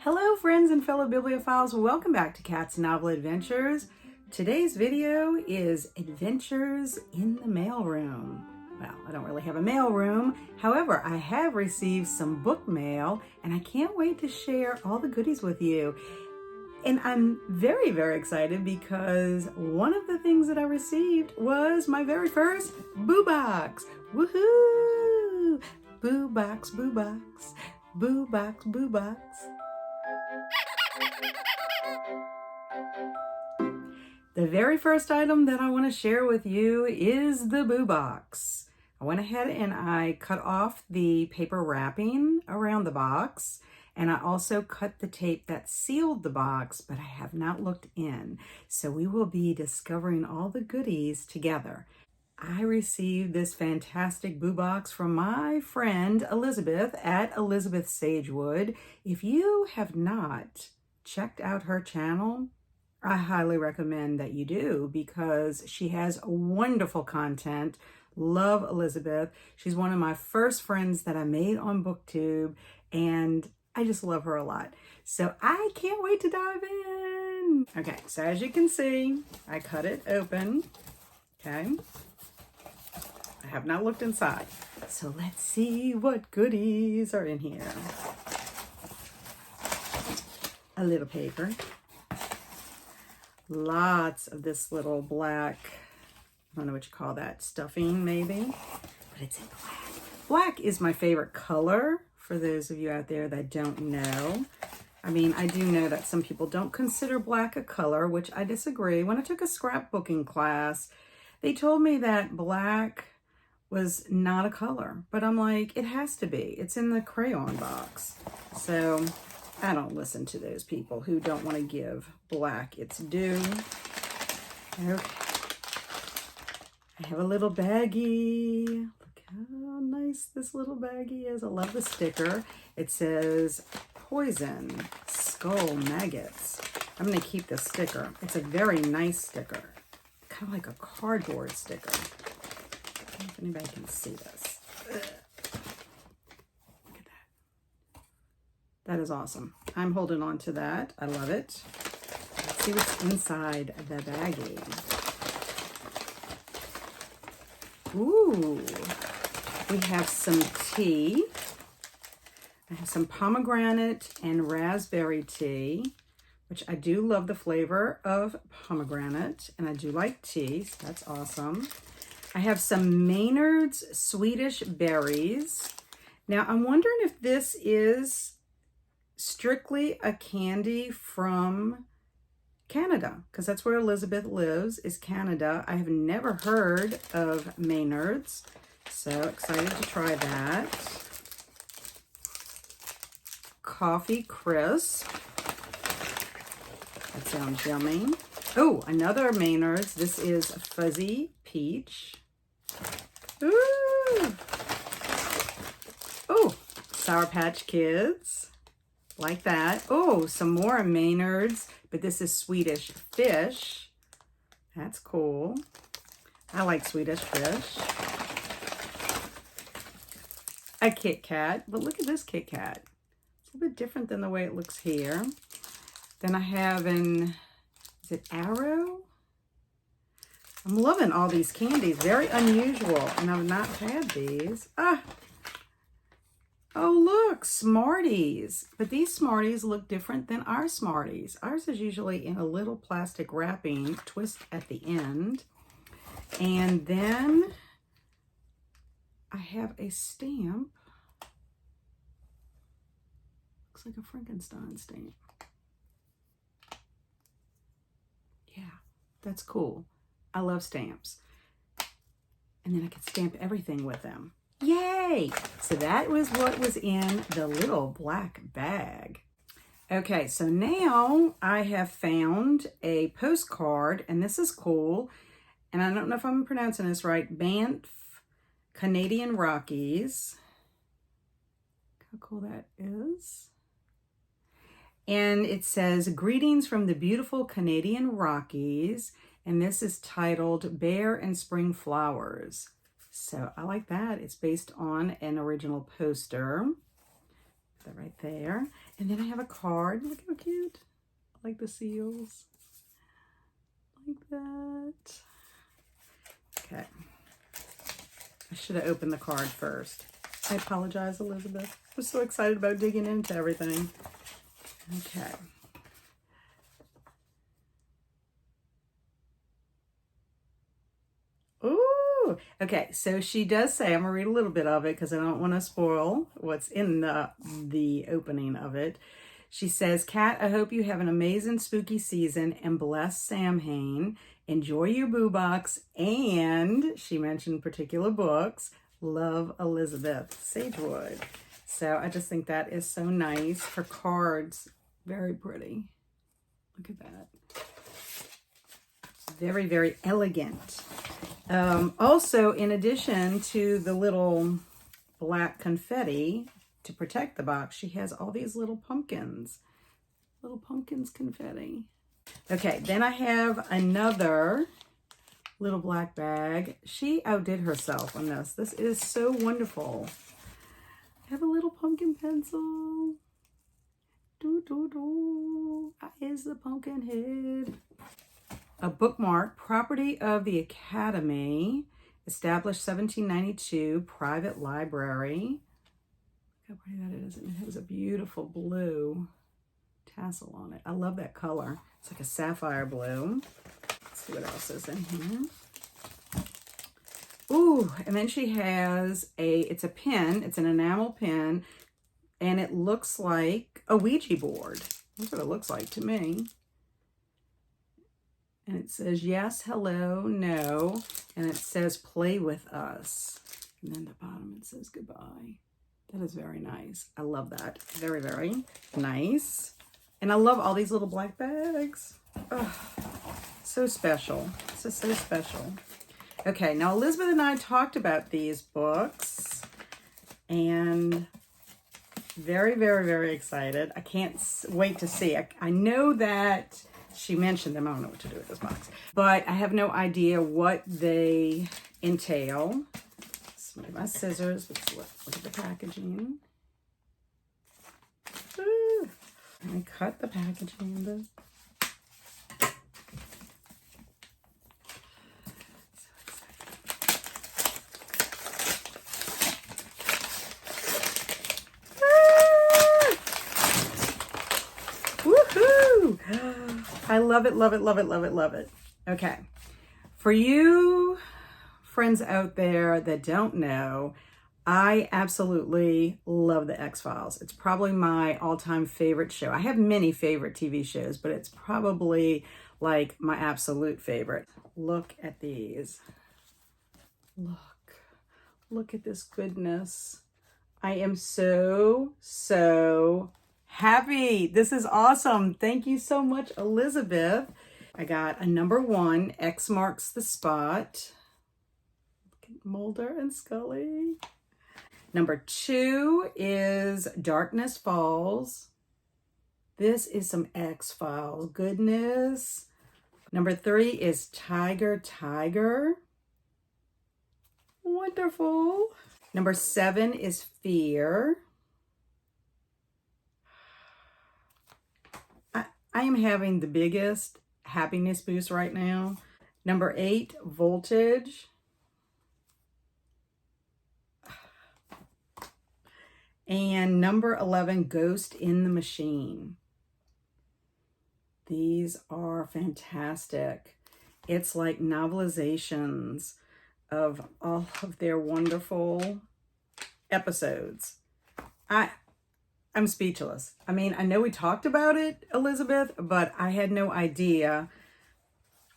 Hello friends and fellow bibliophiles, welcome back to Cat's Novel Adventures. Today's video is Adventures in the Mailroom. Well, I don't really have a mailroom, however, I have received some book mail and I can't wait to share all the goodies with you. And I'm very, very excited because one of the things that I received was my very first Boo Box. Woohoo! Boo Box, Boo Box, Boo Box, Boo Box. The very first item that I want to share with you is the Boo Box. I went ahead and I cut off the paper wrapping around the box, and I also cut the tape that sealed the box, but I have not looked in. So we will be discovering all the goodies together. I received this fantastic Boo Box from my friend Elizabeth at Elizabeth Sagewood. If you have not checked out her channel, I highly recommend that you do because she has wonderful content. Love Elizabeth. She's one of my first friends that I made on BookTube, and I just love her a lot. So I can't wait to dive in. Okay, so as you can see, I cut it open. Okay. I have not looked inside. So let's see what goodies are in here. A little paper. Lots of this little black, I don't know what you call that, stuffing maybe, but it's in black. Black is my favorite color for those of you out there that don't know. I mean, I do know that some people don't consider black a color, which I disagree. When I took a scrapbooking class, they told me that black was not a color, but I'm like, it has to be. It's in the crayon box. So I don't listen to those people who don't want to give black its due. Okay. I have a little baggie. Look how nice this little baggie is. I love the sticker. It says poison, skull, maggots. I'm going to keep this sticker. It's a very nice sticker. Kind of like a cardboard sticker. I don't know if anybody can see this. Ugh. That is awesome. I'm holding on to that. I love it. Let's see what's inside the baggie. Ooh, we have some tea. I have some pomegranate and raspberry tea, which I do love the flavor of pomegranate, and I do like tea, so that's awesome. I have some Maynard's Swedish berries. Now, I'm wondering if this is strictly a candy from Canada, because that's where Elizabeth lives, is Canada. I have never heard of Maynard's, so excited to try that. Coffee crisp. That sounds yummy. Oh, another Maynard's. This is fuzzy peach. Ooh. Oh, Sour Patch Kids. Like that. Oh, some more Maynard's, but this is Swedish fish. That's cool. I like Swedish fish. A Kit Kat, but look at this Kit Kat. It's a little bit different than the way it looks here. Then I have is it Arrow? I'm loving all these candies. Very unusual, and I've not had these. Oh, look, Smarties. But these Smarties look different than our Smarties. Ours is usually in a little plastic wrapping twist at the end. And then I have a stamp. Looks like a Frankenstein stamp. Yeah, that's cool. I love stamps. And then I can stamp everything with them. Yay! So that was what was in the little black bag. Okay, so now I have found a postcard, and this is cool. And I don't know if I'm pronouncing this right. Banff, Canadian Rockies. How cool that is. And it says, "Greetings from the beautiful Canadian Rockies." And this is titled Bear and Spring Flowers. So I like that. It's based on an original poster. Put that right there. And then I have a card. Look how cute. I like the seals. Like that. Okay. I should have opened the card first. I apologize, Elizabeth. I was so excited about digging into everything. Okay. Ooh, okay, so she does say, I'm gonna read a little bit of it because I don't want to spoil what's in the opening of it. She says, Kat, I hope you have an amazing spooky season and bless Samhain. Enjoy your boo box. And she mentioned particular books. Love, Elizabeth. Sagewood. So I just think that is so nice. Her cards, very pretty. Look at that. Very, very elegant. Also, in addition to the little black confetti to protect the box, she has all these little pumpkins. Little pumpkins confetti. Okay, then I have another little black bag. She outdid herself on this. This is so wonderful. I have a little pumpkin pencil. Doo, doo, doo. Is the pumpkin head. A bookmark, property of the Academy, established 1792, private library. Look how pretty that is. And it has a beautiful blue tassel on it. I love that color. It's like a sapphire blue. Let's see what else is in here. Ooh, and then she has it's a pen. It's an enamel pen, and it looks like a Ouija board. That's what it looks like to me. And it says yes, hello, no, and it says play with us. And then at the bottom it says goodbye. That is very nice. I love that. Very, very nice. And I love all these little black bags. Oh, so special. This is so special. Okay, now Elizabeth and I talked about these books, and very, very, very excited. I can't wait to see. I know that she mentioned them. I don't know what to do with this box, but I have no idea what they entail. So my scissors. Let's look at the packaging. Ooh. And I cut the packaging. Woohoo! I love it, love it, love it, love it, love it. Okay. For you friends out there that don't know, I absolutely love the X-Files. It's probably my all-time favorite show. I have many favorite TV shows, but it's probably like my absolute favorite. Look at these. Look at this goodness. I am so happy. This is awesome. Thank you so much, Elizabeth. I got a number 1, X marks the spot. Look at Mulder and Scully. Number 2 is Darkness Falls. This is some X-Files goodness. Number 3 is Tiger. Wonderful. Number 7 is Fear. I am having the biggest happiness boost right now. Number 8, Voltage. And number 11, Ghost in the Machine. These are fantastic. It's like novelizations of all of their wonderful episodes. I'm speechless. I mean, I know we talked about it, Elizabeth, but I had no idea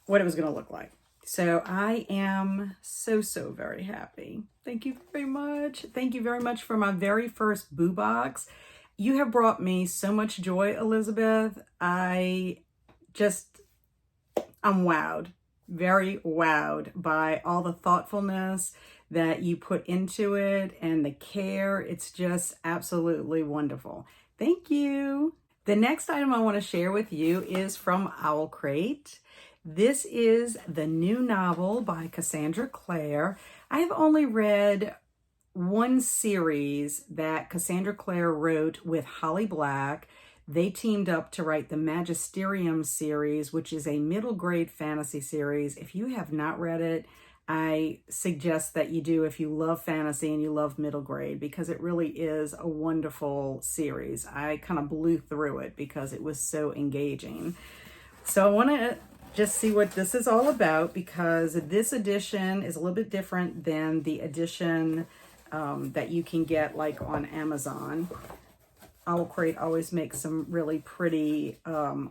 what it was going to look like. So I am so very happy. Thank you very much. Thank you very much for my very first boo box. You have brought me so much joy, Elizabeth. I'm wowed, very wowed by all the thoughtfulness that you put into it and the care. It's just absolutely wonderful. Thank you. The next item I want to share with you is from OwlCrate. This is the new novel by Cassandra Clare. I have only read one series that Cassandra Clare wrote with Holly Black. They teamed up to write the Magisterium series, which is a middle grade fantasy series. If you have not read it, I suggest that you do if you love fantasy and you love middle grade, because it really is a wonderful series. I kind of blew through it because it was so engaging. So I want to just see what this is all about, because this edition is a little bit different than the edition that you can get like on Amazon. OwlCrate always makes some really pretty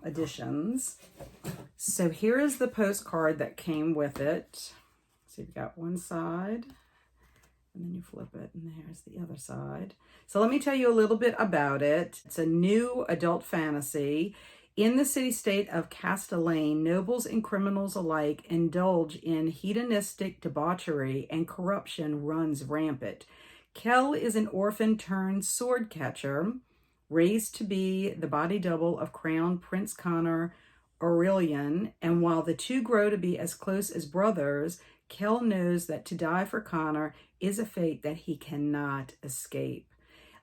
editions. So here is the postcard that came with it. So you've got one side, and then you flip it, and there's the other side. So let me tell you a little bit about it. It's a new adult fantasy. In the city-state of Castellane, nobles and criminals alike indulge in hedonistic debauchery, and corruption runs rampant. Kell is an orphan turned sword catcher, raised to be the body double of Crown Prince Connor Aurelian, and while the two grow to be as close as brothers, Kell knows that to die for Connor is a fate that he cannot escape.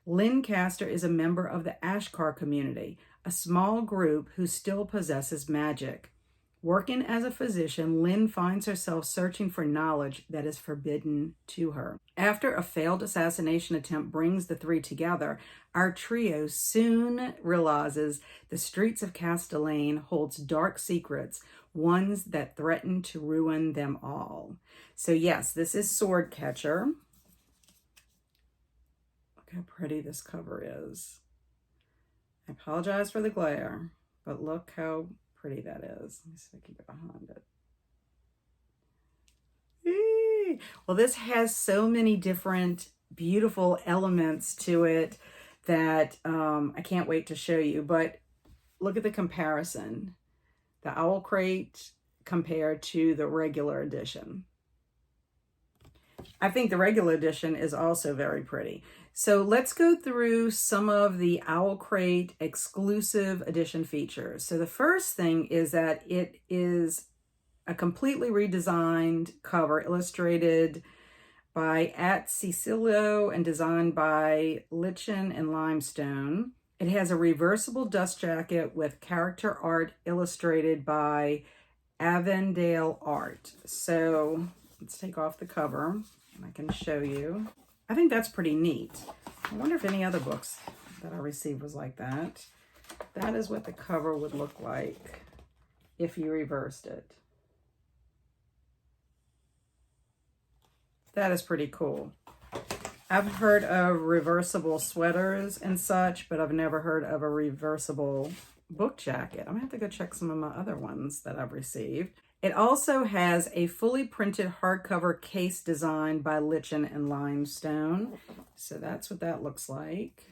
Lancaster is a member of the Ashkar community, a small group who still possesses magic. Working as a physician, Lynn finds herself searching for knowledge that is forbidden to her. After a failed assassination attempt brings the three together, our trio soon realizes the streets of Castellane holds dark secrets, ones that threaten to ruin them all. So yes, this is Swordcatcher. Look how pretty this cover is. I apologize for the glare, but look how pretty that is. Let me see if I can get behind it. Eee! Well, this has so many different beautiful elements to it that I can't wait to show you. But look at the comparison. The OwlCrate compared to the regular edition. I think the regular edition is also very pretty. So let's go through some of the OwlCrate exclusive edition features. So the first thing is that it is a completely redesigned cover, illustrated by Cecilio and designed by Lichen and Limestone. It has a reversible dust jacket with character art illustrated by Avondale Art. So let's take off the cover and I can show you. I think that's pretty neat. I wonder if any other books that I received was like that. That is what the cover would look like if you reversed it. That is pretty cool. I've heard of reversible sweaters and such, but I've never heard of a reversible book jacket. I'm gonna have to go check some of my other ones that I've received. It also has a fully printed hardcover case designed by Lichen and Limestone. So that's what that looks like.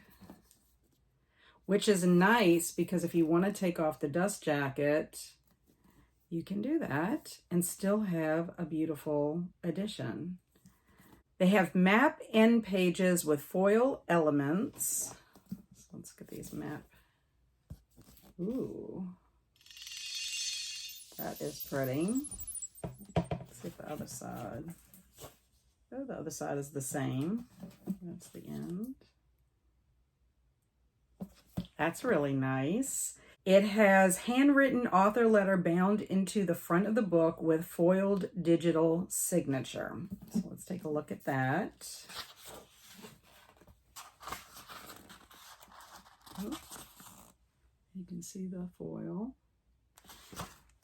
Which is nice because if you want to take off the dust jacket, you can do that and still have a beautiful edition. They have map end pages with foil elements. So let's get these map. Ooh. That is pretty. Let's see the other side. Oh, the other side is the same. That's the end. That's really nice. It has handwritten author letter bound into the front of the book with foiled digital signature. So let's take a look at that. Oh, you can see the foil.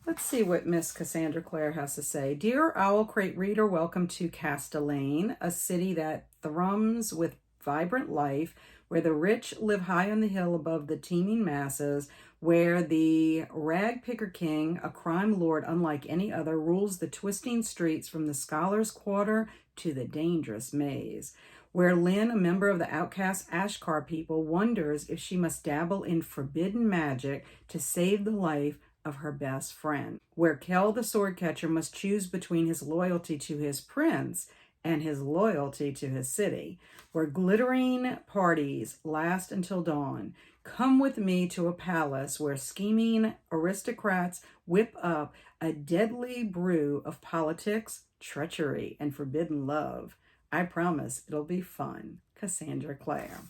Let's see what Miss Cassandra Clare has to say. Dear OwlCrate reader, welcome to Castellane, a city that thrums with vibrant life, where the rich live high on the hill above the teeming masses, where the rag picker king, a crime lord unlike any other, rules the twisting streets from the scholars' quarter to the dangerous maze, where Lynn, a member of the outcast Ashkar people, wonders if she must dabble in forbidden magic to save the life of her best friend, where Kell the sword catcher must choose between his loyalty to his prince and his loyalty to his city, where glittering parties last until dawn. Come with me to a palace where scheming aristocrats whip up a deadly brew of politics, treachery, and forbidden love. I promise it'll be fun. Cassandra Clare.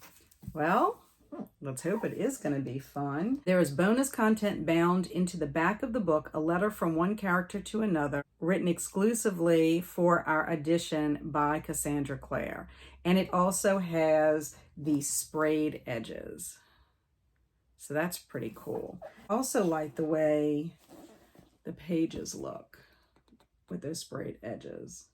Well, let's hope it is going to be fun. There is bonus content bound into the back of the book, a letter from one character to another, written exclusively for our edition by Cassandra Clare. And it also has the sprayed edges. So that's pretty cool. I also like the way the pages look with those sprayed edges.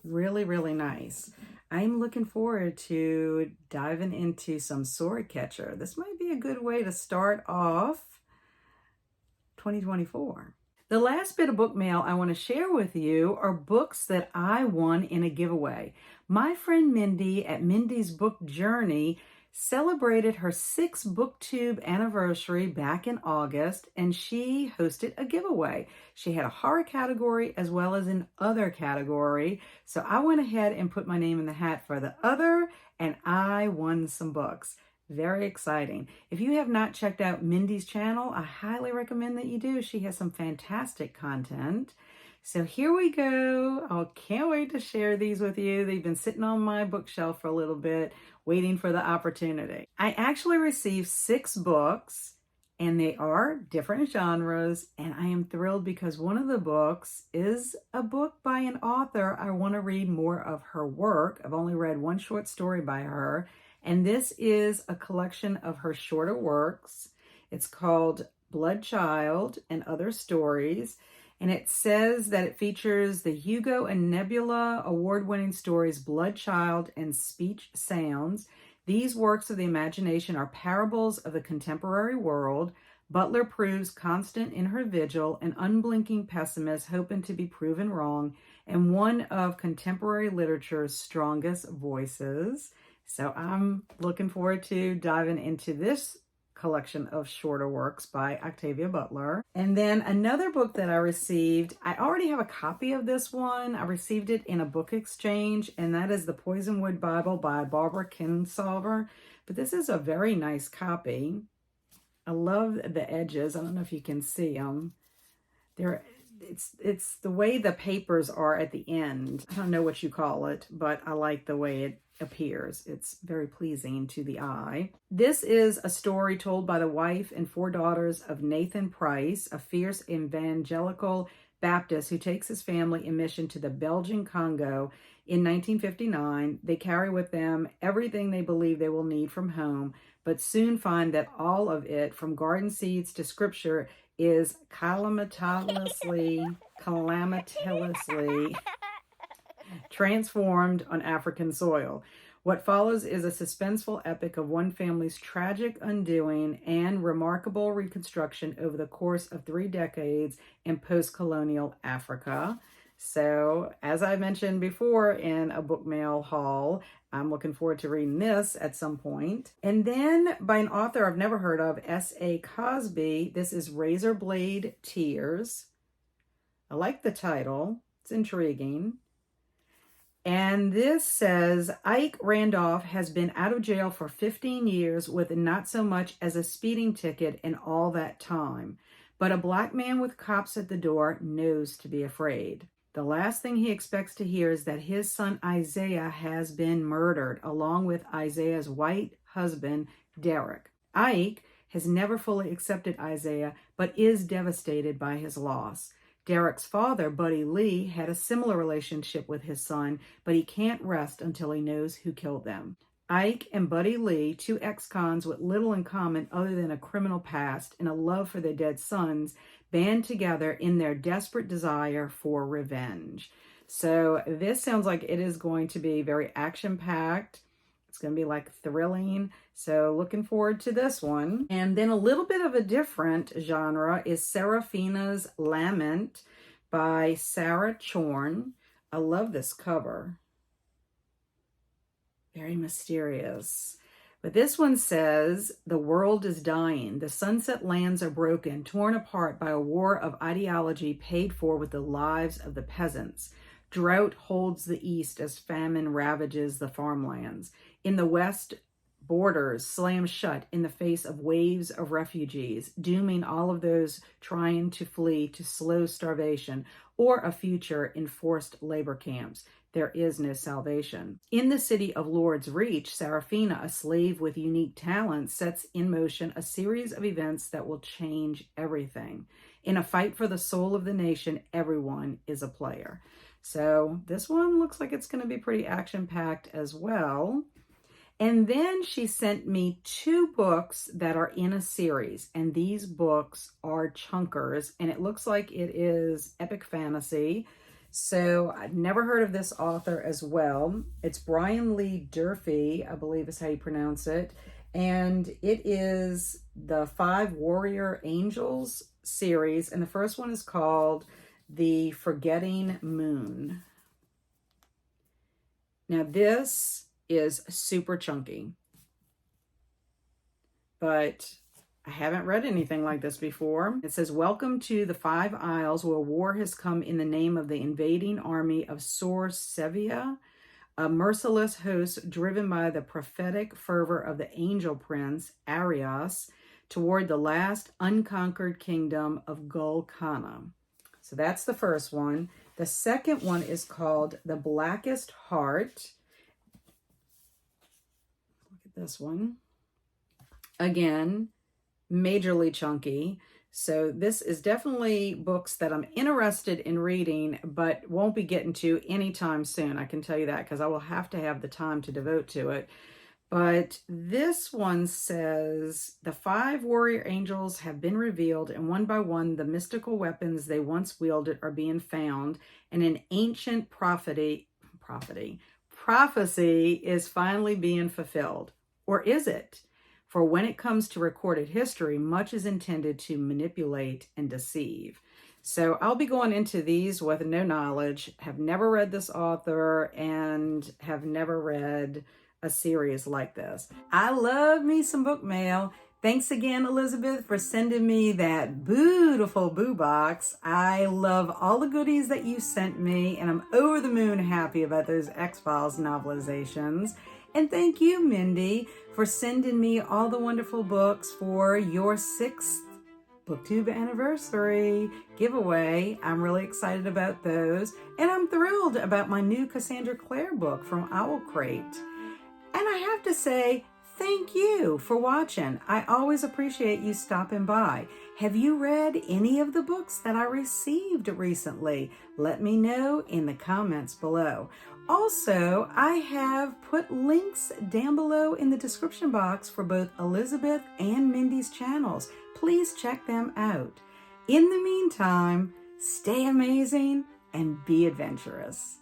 Really, really nice. I'm looking forward to diving into some sword catcher. This might be a good way to start off 2024. The last bit of book mail I want to share with you are books that I won in a giveaway. My friend Mindy at Mindy's Book Journey celebrated her 6th booktube anniversary back in August, and she hosted a giveaway. She had a horror category as well as an other category. So I went ahead and put my name in the hat for the other, and I won some books. Very exciting. If you have not checked out Mindy's channel, I highly recommend that you do. She has some fantastic content. So here we go. I can't wait to share these with you. They've been sitting on my bookshelf for a little bit, waiting for the opportunity. I actually received 6 books, and they are different genres, and I am thrilled because one of the books is a book by an author. I want to read more of her work. I've only read one short story by her, and this is a collection of her shorter works. It's called Blood Child and Other Stories. And it says that it features the Hugo and Nebula award-winning stories Blood Child and Speech Sounds. These works of the imagination are parables of the contemporary world. Butler proves constant in her vigil, an unblinking pessimist hoping to be proven wrong, and one of contemporary literature's strongest voices. So I'm looking forward to diving into this collection of shorter works by Octavia Butler. And then another book that I received, I already have a copy of this one. I received it in a book exchange, and that is the Poisonwood Bible by Barbara Kinsolver. But this is a very nice copy. I love the edges. I don't know if you can see them. It's the way the papers are at the end. I don't know what you call it, but I like the way it appears. It's very pleasing to the eye. This is a story told by the wife and 4 daughters of Nathan Price, a fierce evangelical Baptist who takes his family in mission to the Belgian Congo in 1959. They carry with them everything they believe they will need from home, but soon find that all of it, from garden seeds to scripture, is calamitously transformed on African soil. What follows is a suspenseful epic of one family's tragic undoing and remarkable reconstruction over the course of 3 decades in post-colonial Africa. So, as I mentioned before in a book mail haul, I'm looking forward to reading this at some point. And then by an author I've never heard of, S.A. Cosby, this is Razorblade Tears. I like the title. It's intriguing. And this says, Ike Randolph has been out of jail for 15 years with not so much as a speeding ticket in all that time. But a black man with cops at the door knows to be afraid. The last thing he expects to hear is that his son Isaiah has been murdered, along with Isaiah's white husband, Derek. Ike has never fully accepted Isaiah, but is devastated by his loss. Derek's father, Buddy Lee, had a similar relationship with his son, but he can't rest until he knows who killed them. Ike and Buddy Lee, 2 ex-cons with little in common other than a criminal past and a love for their dead sons, band together in their desperate desire for revenge. So this sounds like it is going to be very action-packed. It's going to be like thrilling. So looking forward to this one. And then a little bit of a different genre is Seraphina's Lament by Sarah Chorn. I love this cover. Very mysterious. But this one says, the world is dying. The sunset lands are broken, torn apart by a war of ideology paid for with the lives of the peasants. Drought holds the east as famine ravages the farmlands. In the west, borders slammed shut in the face of waves of refugees, dooming all of those trying to flee to slow starvation or a future in forced labor camps. There is no salvation. In the city of Lord's Reach, Seraphina, a slave with unique talents, sets in motion a series of events that will change everything. In a fight for the soul of the nation, everyone is a player. So this one looks like it's going to be pretty action-packed as well. And then she sent me 2 books that are in a series, and these books are chunkers, and it looks like it is epic fantasy. So I've never heard of this author as well. It's Brian Lee Durfee, I believe is how you pronounce it. And it is the 5 Warrior Angels series, and the first one is called The Forgetting Moon. Now this is super chunky, but I haven't read anything like this before. It says, welcome to the 5 Isles, where war has come in the name of the invading army of Sor Sevia, a merciless host driven by the prophetic fervor of the angel prince, Arias, toward the last unconquered kingdom of Gulkana. So that's the first one. The second one is called The Blackest Heart. Look at this one. Again, majorly chunky. So this is definitely books that I'm interested in reading, but won't be getting to anytime soon. I can tell you that because I will have to have the time to devote to it. But this one says, the 5 warrior angels have been revealed, and one by one, the mystical weapons they once wielded are being found, and an ancient prophecy is finally being fulfilled. Or is it? For when it comes to recorded history, much is intended to manipulate and deceive. So I'll be going into these with no knowledge, have never read this author, and have never read a series like this. I love me some book mail. Thanks again, Elizabeth, for sending me that beautiful boo box. I love all the goodies that you sent me, and I'm over the moon happy about those X-Files novelizations. And thank you, Mindy, for sending me all the wonderful books for your 6th BookTube anniversary giveaway. I'm really excited about those. And I'm thrilled about my new Cassandra Clare book from OwlCrate. And I have to say, thank you for watching. I always appreciate you stopping by. Have you read any of the books that I received recently? Let me know in the comments below. Also, I have put links down below in the description box for both Elizabeth and Mindy's channels. Please check them out. In the meantime, stay amazing and be adventurous.